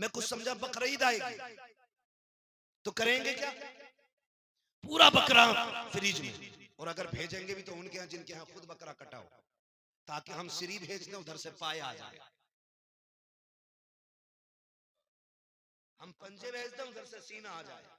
मैं कुछ समझा बकरीद आएगी तो करेंगे क्या, पूरा बकरा फ्रिज में, और अगर भेजेंगे भी तो उनके यहाँ जिनके यहाँ खुद बकरा कटा हो, ताकि हम सीरी भेज दें उधर से पाए आ जाए, हम पंजे भेज दें उधर से सीना आ जाए।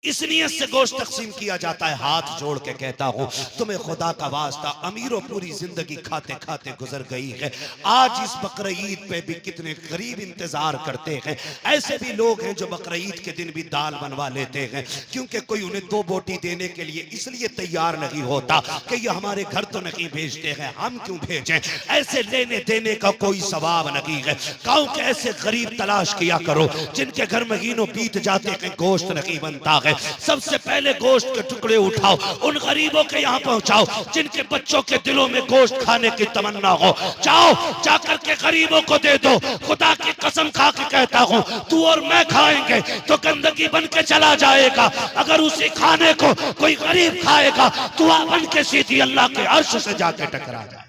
इस नियत से गोश्त तकसीम किया जाता है। हाथ जोड़ के कहता हूं तुम्हें खुदा का वास्ता, अमीरों पूरी जिंदगी खाते खाते गुजर गई है, आज इस बकरा ईद पे भी कितने गरीब इंतजार करते हैं। ऐसे भी लोग हैं जो बकरा ईद के दिन भी दाल बनवा लेते हैं, क्योंकि कोई उन्हें दो बोटी देने के लिए इसलिए तैयार नहीं होता कि ये हमारे घर तो नहीं भेजते हैं, हम क्यों भेजें। ऐसे लेने देने का कोई सवाब नहीं है। गांव के ऐसे गरीब तलाश किया करो जिनके घर महीनों बीत जाते हैं, गोश्त नहीं बनता है। सबसे पहले गोश्त के टुकड़े उठाओ, उन गरीबों के यहाँ पहुंचाओ जिनके बच्चों के दिलों में गोश्त खाने की तमन्ना हो। जाओ जाकर के गरीबों को दे दो। खुदा की कसम खा के कहता हूं तू और मैं खाएंगे तो गंदगी बन के चला जाएगा, अगर उसी खाने को कोई गरीब खाएगा तो बन के सीधी अल्लाह के अर्श से जाके टकरा जाए।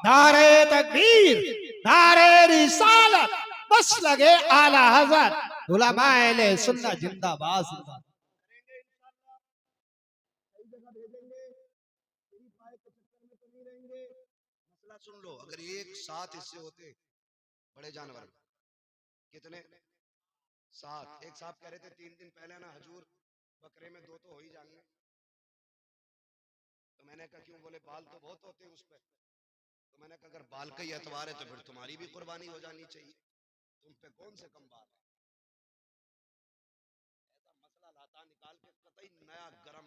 नारे तकबीर, नारे रिसालत, बस लगे आला हज़रत उलमाए सुन्नत जिंदाबाद जिंदाबाद। मसला सुन लो, अगर एक 7 हिस्से होते बड़े जानवर में, कितने 7, एक साहब कह रहे थे 3 दिन पहले ना हजूर बकरे में 2 तो हो ही जाएंगे, तो मैंने कहा क्यों, बोले बाल तो बहुत होते हैं उस पर, तो मैंने कहा अगर बाल का ही एतवार है तो फिर तुम्हारी भी कुर्बानी हो जानी चाहिए, तुम पे कौन से कम बाल है। ऐसा मसला लाता निकाल के कतई नया गरम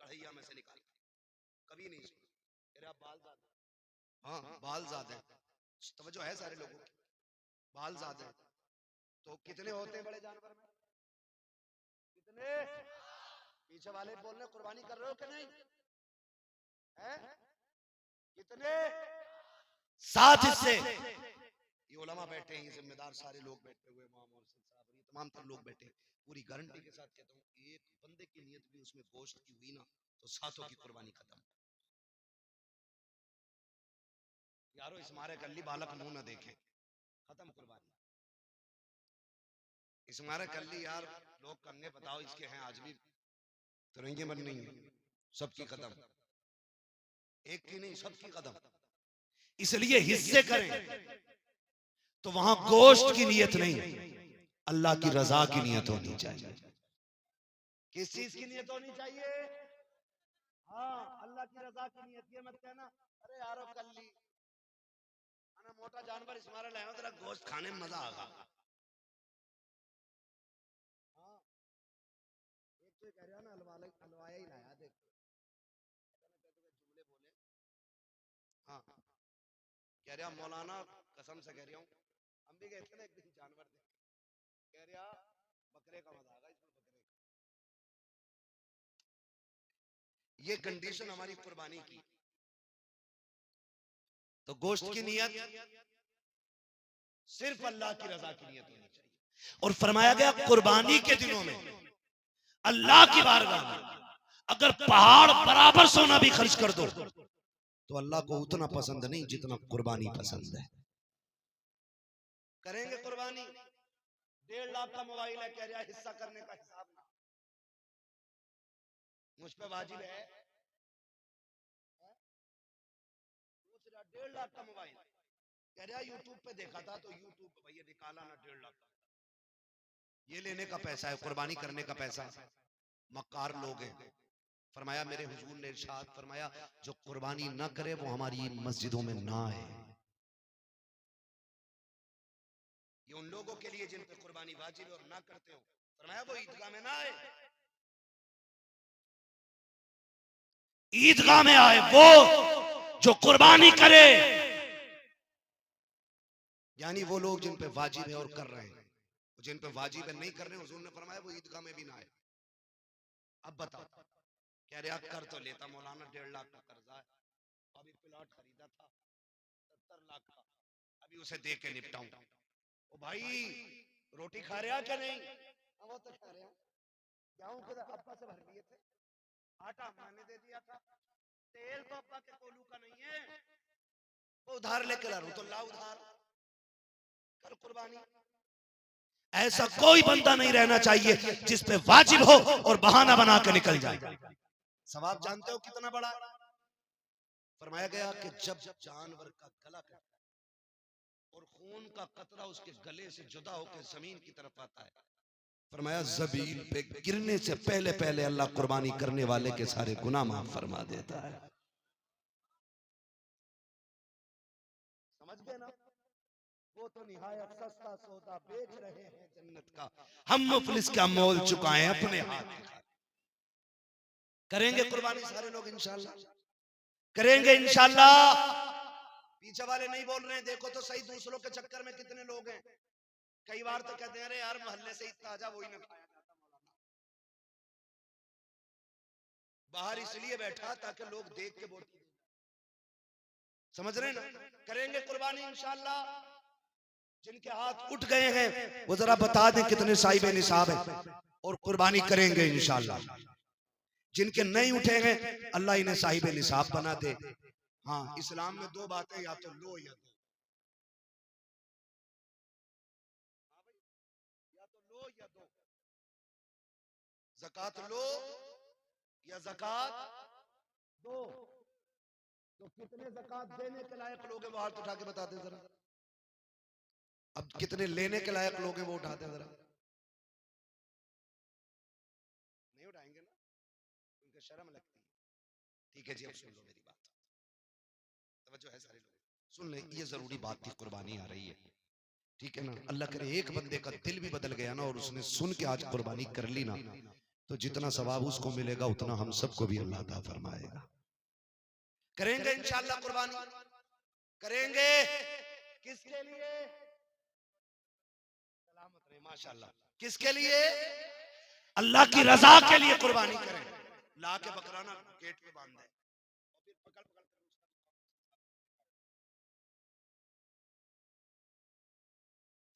कढ़ैया में से निकाल, कभी नहीं सुना तेरा बाल ज्यादा, हाँ बाल ज्यादा है, तवज्जो है सारे लोगों की, बाल ज्यादा है, तो कितने होते हैं बड़े जानवर में, कितने, पीछे वाले बोल रहे कुर्बानी कर रहे हो कि नहीं है, कितने 7 हिस्से। ये उलमा बैठे हैं, ये जिम्मेदार सारे लोग बैठे हुए, मोहम्मद साहब और ये तमाम तर लोग बैठे, पूरी गारंटी के साथ कहता हूँ एक बंदे की नियत भी उसमें गोश्त की हुई ना तो 7 की कुर्बानी खत्म। यारो इस मारे कल्ली बालक मुंह ना देखें, खत्म कुर्बानी। इस मारे कल्ली यार लोग करने बताओ इसके हैं आज भी तिरंगे बन नहीं है, सबकी कदम, एक की नहीं सबकी कदम, इसलिए हिस्से करें तो वहां गोश्त की नियत नहीं, अल्लाह की रजा की नियत होनी चाहिए। किस चीज की नियत होनी चाहिए, हाँ अल्लाह की रजा की नियत। ये मत कहना अरे यारो कल्ली ना मोटा जानवर इस मारे लाया तेरा गोश्त खाने में मजा आगा। हाँ एक तो कह रहा ना हलवाया ही लाया देख, जुमले बोले, हाँ कह रहा मौलाना कसम से कह रहा हूँ हम भी गए थे ना एक दिन जानवर देख, कह रहा बकरे का मजा आगा इसमें, बकरे का, ये कंडीशन हमारी कुर्बानी की। तो गोश्त की नियत सिर्फ अल्लाह की रजा की नियत होनी चाहिए। और फरमाया गया कुर्बानी के दिनों में अल्लाह की बारगाह में अगर पहाड़ बराबर सोना भी खर्च कर दो तो अल्लाह को उतना पसंद नहीं जितना कुर्बानी पसंद है। करेंगे कुर्बानी, 1.5 लाख का मोबाइल है, कह रहा हिस्सा करने का हिसाब ना मुझ पे वाजिब है, पूछ रहा 1.5 लाख का मोबाइल, कह रहा यूट्यूब पे देखा था तो यूट्यूब पे भैया निकाला ना 1.5 लाख का, ये लेने का पैसा है, कुर्बानी करने का पैसा। मक्कार लोग हैं। फरमाया मेरे हुजूर ने इरशाद फरमाया जो कुर्बानी ना करे वो हमारी मस्जिदों में ना आए। ये उन लोगों के लिए जिन पे कुर्बानी वाजिब और ना करते हो, फरमाया वो ईदगाह में ना आए, ईदगाह में आए वो जो कुर्बानी करे, यानी वो लोग जिन पे वाजिब है और कर रहे हैं, जिन पे वाजिब है नहीं कर रहे, हुजूर ने फरमाया वो ईदगाह में भी ना आए। अब बताओ, कह रहे कर तो लेता मौलाना 1.5 लाख का कर्जा है, अभी प्लॉट खरीदा था 70 लाख का, अभी उसे दे के निपटाऊं। ओ भाई रोटी खा रहे क्या नहीं, वो तो खा रहे हैं, गेहूं के अब्बा से भर लिए थे, आटा मैंने दे दिया था, तेल तो अब्बा के कोलू का नहीं है, वो उधार लेके ला रहा हूं तो ला उधार, कर कुर्बानी। ऐसा कोई बंदा नहीं रहना चाहिए जिस पे वाजिब हो और बहाना बना के निकल जाए। सवाब जानते हो कितना बड़ा है? फरमाया गया कि जब जानवर का गला कटता है और खून का कतरा उसके गले से जुदा होकर जमीन की तरफ आता है, फरमाया जमीन पे गिरने से पहले पहले अल्लाह कुर्बानी करने वाले के सारे गुनाह माफ फरमा देता है। समझ गए ना? वो तो निहायत सस्ता सौदा बेच रहे हैं जन्नत का, हम मुफलिस का मोल चुकाएं अपने हाथ। करेंगे कुर्बानी सारे लोग इंशाल्लाह, करेंगे इंशाल्लाह। पीछे वाले नहीं बोल रहे हैं, देखो तो सही दूसरों के चक्कर में कितने लोग हैं। कई बार तो कहते हैं अरे यार मोहल्ले से ही ताजा वही ना खाया जाता, मौलाना बाहर इसलिए बैठा ताकि लोग देख के बोल। समझ रहे ना? करेंगे कुर्बानी इंशाल्लाह। जिनके हाथ उठ गए हैं वो जरा बता दें कितने साहिब निसाब हैं, और कुर्बानी करेंगे इंशाल्लाह। जिनके नहीं उठे हैं अल्लाह इन्हें साहिब निसाब बना दे। हाँ, इस्लाम में दो बातें, या तो लो या दो। या तो लो या दो, ज़कात लो या ज़कात दो। तो कितने ज़कात देने के लायक लोग हैं वो हाथ उठा के बता दें जरा। अब कितने लेने के लायक लोग हैं वो उठा दें जरा। नहीं उठाएंगे ना, उनके शर्म लगती है। ठीक है जी, अब सुन लो मेरी बात, तवज्जो है सारे लोग, सुन ले, ये जरूरी बात थी, कुर्बानी आ रही है, ठीक है ना? अल्लाह करे एक बंदे का दिल भी बदल गया ना और उसने सुन के आज कुर्बानी कर ली ना, तो जितना सवाब उसको मिलेगा उतना हम सबको भी अल्लाह अता फरमाएगा। करेंगे इंशाअल्लाह कुर्बानी, करेंगे। किसके लिए? सलामत रहे, माशाअल्लाह। किसके लिए? अल्लाह की रजा के लिए कुर्बानी करें। ला के बकराना गेट पे बांध दे, फिर पकड़ पकड़ कर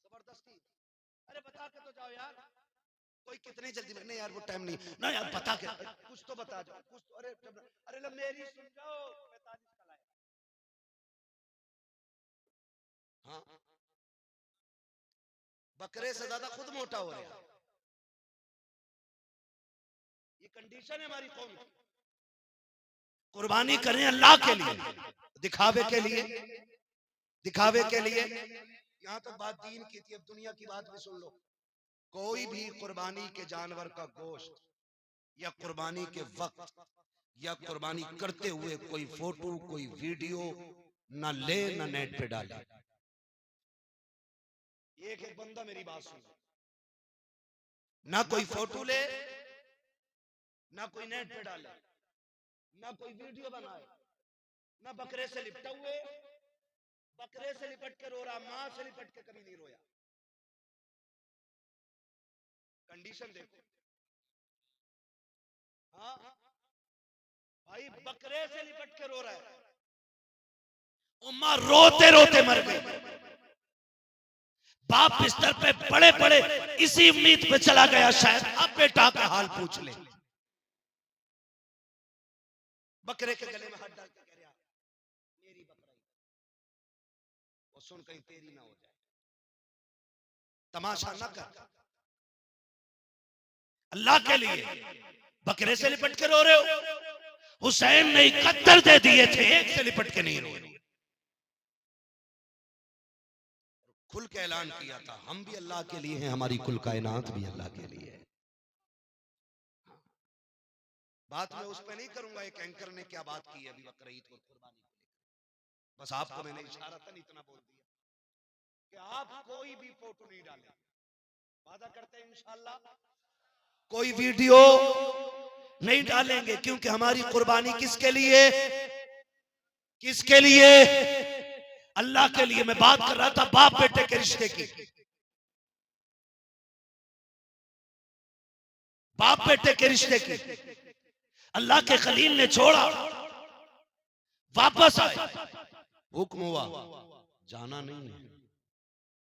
जबरदस्ती। अरे बता के तो जाओ यार, कोई कितनी जल्दी में? नहीं यार वो टाइम नहीं ना यार, बता के कुछ तो बता जाओ, कुछ तो। अरे लो मेरी सुन जाओ, 45 का लाया। हाँ, बकरे से ज्यादा खुद मोटा हो रहा है। ये कंडीशन है हमारी कौम की। कुर्बानी करें अल्लाह के लिए, दिखावे के लिए, दिखावे के लिए। यहां तक बात दीन की थी, अब दुनिया की बात भी सुन लो। कोई भी कुर्बानी के जानवर का गोश्त या कुर्बानी के वक्त या कुर्बानी करते हुए कोई फोटो कोई वीडियो ना ले ना नेट पे डाले। एक एक बंदा मेरी बात सुन, ना कोई फोटो ले, ना कोई नेट पे डाले, ना कोई वीडियो बनाए, ना बकरे से लिपटा हुए, बकरे से लिपट के रो रहा, मां से लिपट के कभी नहीं रोया। कंडीशन देखो। हाँ भाई, बकरे से लिपट के रो रहा है, उम्मा रोते रोते मर गई। बाप बिस्तर पे पड़े पड़े इसी उम्मीद पे चला गया शायद अब बेटा का हाल पूछ ले। बकरे के गले में हाथ डाल के कह रहा मेरी बकरा ही, वो सुन कहीं तेरी ना हो जाए। तमाशा न कर, अल्लाह के लिए बकरे से लिपट के रो रहे हो। हुसैन ने 71 दे दिए थे, एक से लिपट के नहीं रो रहे। खुल के ऐलान किया था हम भी अल्लाह के लिए हैं, हमारी कुल कायनात भी अल्लाह के लिए है। बात मैं उस पर नहीं करूंगा एक एंकर ने क्या बात की है अभी बकरा ईद और कुर्बानी को लेकर। बस आपको मैंने इशारा था इतना बोल दिया कि आप कोई भी फोटो नहीं डालें। वादा करते हैं इंशाअल्लाह कोई वीडियो नहीं डालेंगे, क्योंकि हमारी कुर्बानी किसके लिए? किसके लिए? अल्लाह के लिए। मैं बात कर रहा था बाप बेटे के रिश्ते की, बाप बेटे के रिश्ते की। अल्लाह के खलील ने छोड़ा, वापस आए, हुक्म हुआ जाना नहीं है,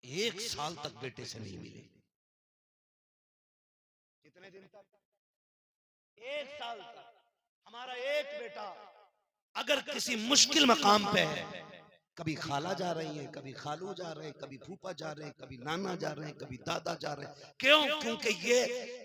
1 साल तक बेटे से नहीं मिले। कितने दिन तक? 1 साल तक। हमारा एक बेटा अगर किसी मुश्किल मकाम पे है, कभी खाला जा रही हैं, कभी खालू जा रहे हैं, कभी फूफा जा रहे हैं, कभी नाना जा रहे हैं, कभी दादा जा रहे हैं। क्यों? क्योंकि ये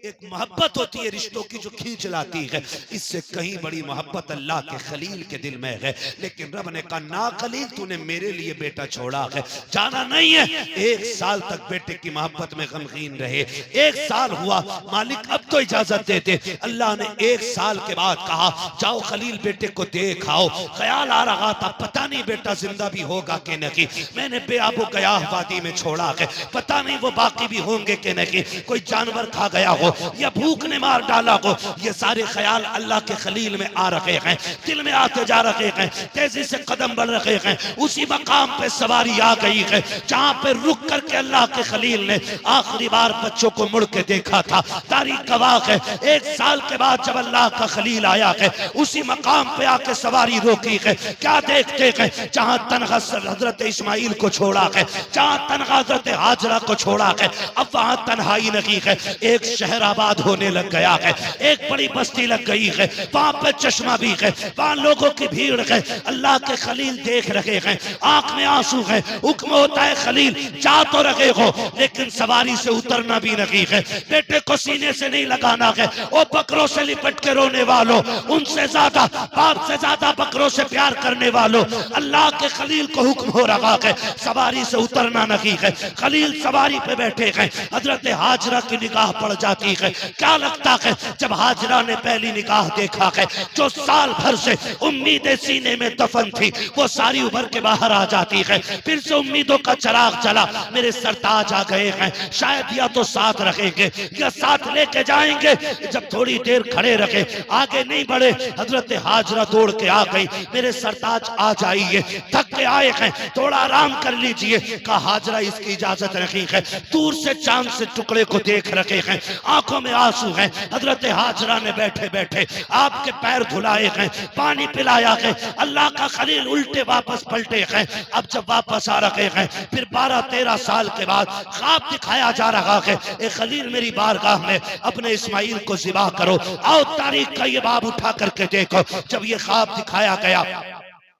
एक मोहब्बत होती है रिश्तों की जो खींच लाती है। इससे कहीं बड़ी मोहब्बत अल्लाह के खलील के दिल में है। लेकिन रब ने कहा ना खलील, तूने मेरे लिए बेटा छोड़ा है, जाना नहीं है। 1 साल तक बेटे की मोहब्बत में गमगीन रहे। 1 साल हुआ, मालिक अब तो इजाजत दे दे। अल्लाह ने 1 साल के बाद कहा जाओ खलील बेटे को देख आओ। ख्याल आ रहा था पता नहीं बेटा जिंदा भी होगा कि नहीं। मैंने बेआबो गयाह वादी में छोड़ा है, पता नहीं वो बाकी भी होंगे कि नहीं। कोई जानवर खा गया हो या भूख ने मार डाला हो। ये सारे ख्याल अल्लाह के खलील में आ रहे हैं, दिल में आते जा रहे हैं, तेजी से कदम बढ़ रहे हैं। उसी मकाम पे सवारी आ गई है जहां पे रुक करके अल्लाह के खलील ने आखिरी बार बच्चों को मुड़ के देखा था। तारीख गवाह है 1 साल के बाद जब अल्लाह का खलील आया है उसी मकाम पे आके सवारी रोकी है। क्या देखते हैं? जहां तनहा हजरत इस्माइल को छोड़ा है, जहां तनहा हजरत हाजरा को छोड़ा है, अब वहां तन्हाई नहीं है। एक शहर आबाद होने लग गया है, एक बड़ी बस्ती लग गई है, वहां पे चश्मा भी है, वहां लोगों की भीड़ है। अल्लाह के खलील देख रहे हैं, आंख में आंसू है। हुक्म होता है खलील जा तो रहे हो लेकिन सवारी से उतरना भी नहीं है। बेटे को सीने से नहीं लगाना है। ओ बकरों से लिपट के रोने वालों, उनसे ज्यादा बाप से ज्यादा बकरों से प्यार करने वालों, अल्लाह के खलील को हुक्म हो रहा है सवारी से उतरना नहीं है। खलील सवारी पे बैठे हैं, हजरत हाजरा की निगाह पड़ जाती है। क्या लगता है जब हाजरा ने पहली निगाह देखा है, जो साल भर से उम्मीदें सीने में दफन थी वो सारी उभर के बाहर आ जाती है। फिर से उम्मीदों का चिराग जला। मेरे सरताज आ गए हैं, शायद या तो साथ रखेंगे या साथ लेके जाएंगे। जब थोड़ी देर खड़े रखे, आगे नहीं बढ़े, हजरत हाजरा दौड़ के आ गई। मेरे सरताज आ जाइए, थक के आए हैं, थोड़ा आराम कर लीजिए। कहा हाजरा इसकी इजाजत नहीं है। दूर से चांद से टुकड़े को देख रखे हैं, आंखों में आंसू हैं। हजरत हाजरा ने बैठे बैठे आपके पैर धुलाए हैं, पानी पिलाया है। अल्लाह का खलील उल्टे वापस पलटे हैं। अब जब वापस आ रहे हैं फिर 12-13 साल के बाद ख्वाब दिखाया जा रहा है, ए खलील मेरी बारगाह में अपने इस्माइल को ज़िबा करो। आओ तारीख का ये बाब उठा करके देखो। जब ये ख्वाब दिखाया गया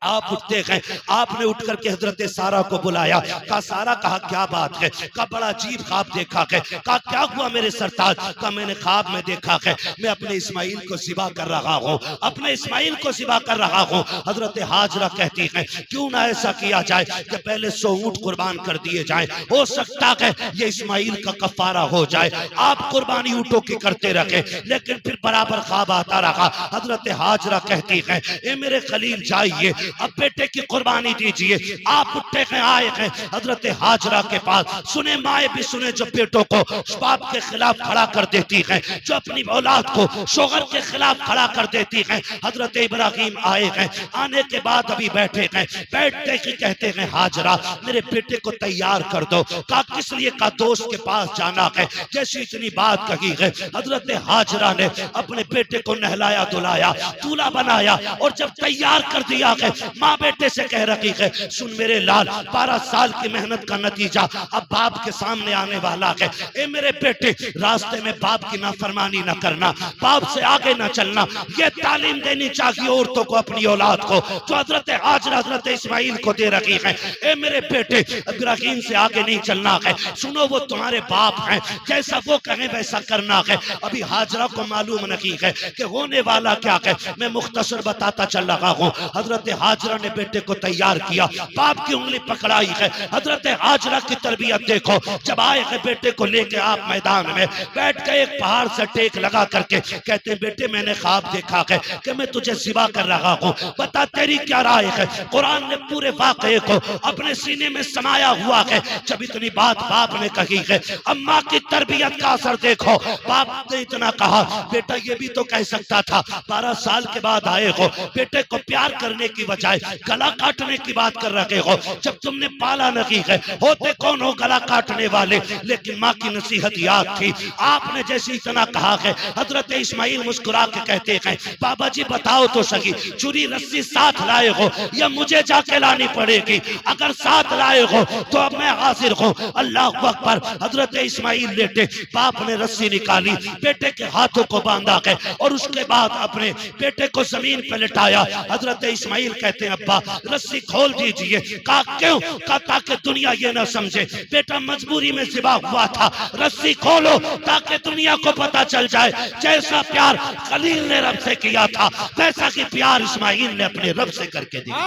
आप उठते हैं, आपने उठ करके हजरत सारा को बुलाया। कहा सारा, कहा क्या बात है? कहा बड़ा अजीब ख्वाब देखा है। कहा क्या हुआ मेरे सरताज? कहा मैंने ख्वाब में देखा है मैं अपने इस्माइल को ज़िबा कर रहा हूँ, अपने इस्माइल को ज़िबा कर रहा हूँ। हजरत हाजरा कहती है क्यों ना ऐसा किया जाए कि पहले 100 ऊंट कुर्बान कर दिए जाए, हो सकता है ये इस्माइल का कफारा हो जाए। आप कुर्बानी ऊंटों की करते रहे लेकिन फिर बराबर ख्वाब आता रहा। हजरत हाजरा कहती है ए मेरे खलील जाइए, अब बेटे की कुर्बानी दीजिए। आप उठे हैं, आए हैं हजरत हाजरा के पास। सुने माए भी सुने जो बेटों को बाप के खिलाफ खड़ा कर देती हैं, जो अपनी औलाद को शोहर के खिलाफ खड़ा कर देती हैं। हजरत इब्राहिम आए हैं, आने के बाद अभी बैठे हैं। बैठते ही कहते हैं हाजरा मेरे बेटे को तैयार कर दो। कहा किस लिए? का दोस्त के पास जाना है। जैसी इतनी बात कही है हजरत हाजरा ने अपने बेटे को नहलाया धुलाया, दूल्हा बनाया और जब तैयार कर दिया है माँ बेटे से कह रही है सुन मेरे लाल, 12 साल की मेहनत का नतीजा अब बाप के सामने आने वाला है। ए मेरे बेटे रास्ते में बाप की नाफरमानी न करना, बाप से आगे न चलना। ये तालीम देनी चाहिए औरतों को अपनी औलाद को, जो हजरत हाजरा हजरत इस्माइल को दे रही है। ए मेरे बेटे इब्राहिम से आगे नहीं चलना है। सुनो वो तुम्हारे बाप हैं, जैसा वो कहें वैसा करना है। अभी हाजरा को मालूम नहीं है कि होने वाला क्या है। मैं मुख्तसर बताता चल रहा हूँ। हजरत हाजरा ने बेटे को तैयार किया, बाप की उंगली पकड़ाई है। हजरत हाजरा की तरबियत देखो। जब आए हैं बेटे को लेके आप मैदान में बैठ के एक पहाड़ से टेक लगा करके कहते हैं बेटे मैंने ख्वाब देखा है कि मैं तुझे ज़िबा कर रहा हूँ, बता तेरी क्या राय है? कुरान ने पूरे वाक़े को अपने सीने में समाया हुआ है। जब इतनी बात बाप ने कही है, अम्मा की तरबियत का असर देखो। बाप ने इतना कहा बेटा ये भी तो कह सकता था 12 साल के बाद आए हो, बेटे को प्यार करने की बजाय गला काटने की बात कर रहे हो। जब तुमने पाला नहीं है, होते कौन हो गला काटने वाले? लेकिन माँ की नसीहत याद थी। आपने जैसे इतना कहा है हजरत इस्माइल मुस्कुरा के कहते हैं बाबा जी बताओ तो सही, छुरी रस्सी साथ लाए हो या मुझे जाके लानी पड़ेगी? अगर साथ लाए हो तो अब मैं हाजिर हूँ। अल्लाह अकबर। हजरत इस्माइल लेटे, बाप ने रस्सी निकाली, बेटे के हाथों को बांधा है और उसके बाद अपने बेटे को जमीन पर लिटाया। हजरत इस्माइल कहते हैं अब्बा रस्सी खोल दीजिए। कहा क्यों? कहा ताकि दुनिया ये ना समझे बेटा मजबूरी में ज़िबा हुआ था, रस्सी खोलो ताकि दुनिया को पता चल जाए जैसा प्यार खलील ने रब से किया था वैसा कि प्यार इस्माइल ने अपने रब से करके दिया।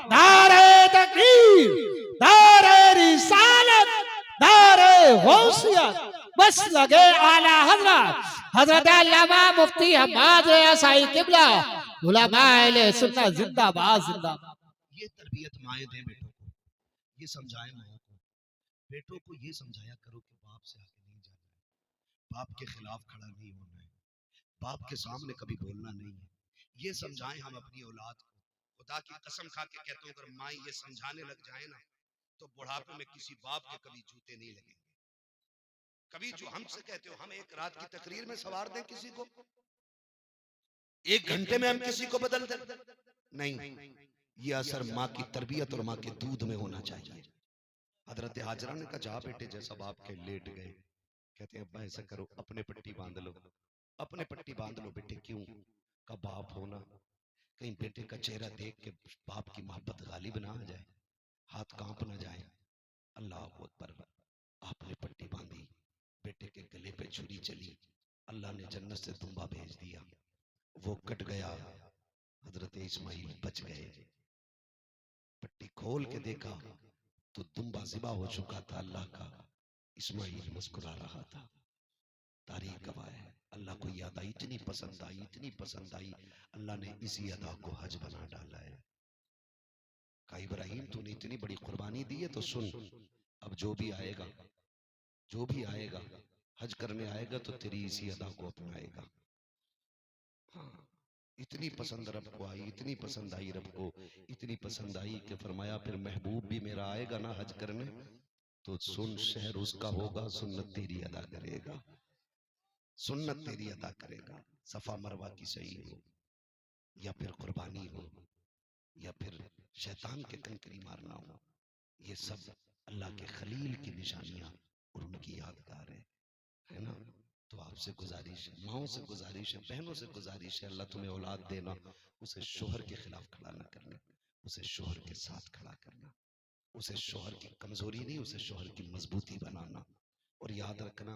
नारे तकबीर, नारे रिसालत, नारे गौसियत, बस लगे आला हजरत हजरत अल्लामा मुफ्ती हम्माद असाई किबला उलमाए अहले सुन्नत जिंदाबाद जिंदाबाद। ये तरबियत माए दे बेटों को, ये समझाए माओ को, बेटों को ये समझाया करो कि बाप से आगे नहीं जाना है, बाप के खिलाफ खड़ा नहीं होना है, बाप के सामने कभी बोलना नहीं है। ये समझाएं हम अपनी औलाद को। खुदा की कसम खा के कहता हूं अगर माँ ये समझाने लग जाए ना तो बुढ़ापे में किसी बाप के कभी जूते नहीं लगेंगे। कभी जो हमसे कहते हो हम एक रात की तकरीर में सवार दें किसी को, एक घंटे में हम किसी को बदल दें? नहीं, ये असर माँ की तरबियत और माँ के दूध में होना चाहिए। हजरत हाजरा ने कहा जा बेटे जैसा बाप के लेट गए, कहते हैं अब्बा ऐसा करो अपने पट्टी बांध लो, अपने पट्टी बांध लो बेटे। क्यों? का बाप होना कहीं बेटे का चेहरा देख के बाप की मोहब्बत गालिब ना आ जाए, हाथ कांप ना जाए। अल्लाह अकबर। आपने पट्टी बांधी, बेटे के गले पे छुरी चली, अल्लाह ने जन्नत से दुम्बा भेज दिया, वो कट गया, हजरत इस्माइल बच गए। पट्टी खोल के देखा तो दुम्बा ज़िबा हो चुका था अल्लाह का, इस्माइल मुस्कुरा रहा था। तारीख गवाह है। अल्लाह को याद आई, इतनी पसंद आई, इतनी पसंद आई, अल्लाह ने इसी अदा को हज बना डाला है। कहा इब्राहिम तूने इतनी बड़ी कुर्बानी दी है तो सुन, अब जो भी आएगा, जो भी आएगा हज करने आएगा तो तेरी इसी अदा को अपनाएगा। हाँ, इतनी पसंद रब को आई, इतनी पसंद आई रब को, इतनी पसंद आई कि फरमाया फिर महबूब भी मेरा आएगा ना हज करने तो सुन, शहर उसका होगा, सुन्नत तेरी अदा करेगा, सुन्नत तेरी अदा करेगा। सफा मरवा की सही हो या फिर कुर्बानी हो या फिर शैतान के कंकरी मारना हो, ये सब अल्लाह के खलील की निशानियां और उनकी यादगार है ना। तो आपसे गुजारिश है, माओ से गुजारिश है, बहनों से गुजारिश है, अल्लाह तुम्हें औलाद देना, उसे शोहर के खिलाफ खड़ा ना करना, उसे शोहर के साथ खड़ा करना, उसे शोहर की कमजोरी नहीं, उसे शोहर की मजबूती बनाना। और याद रखना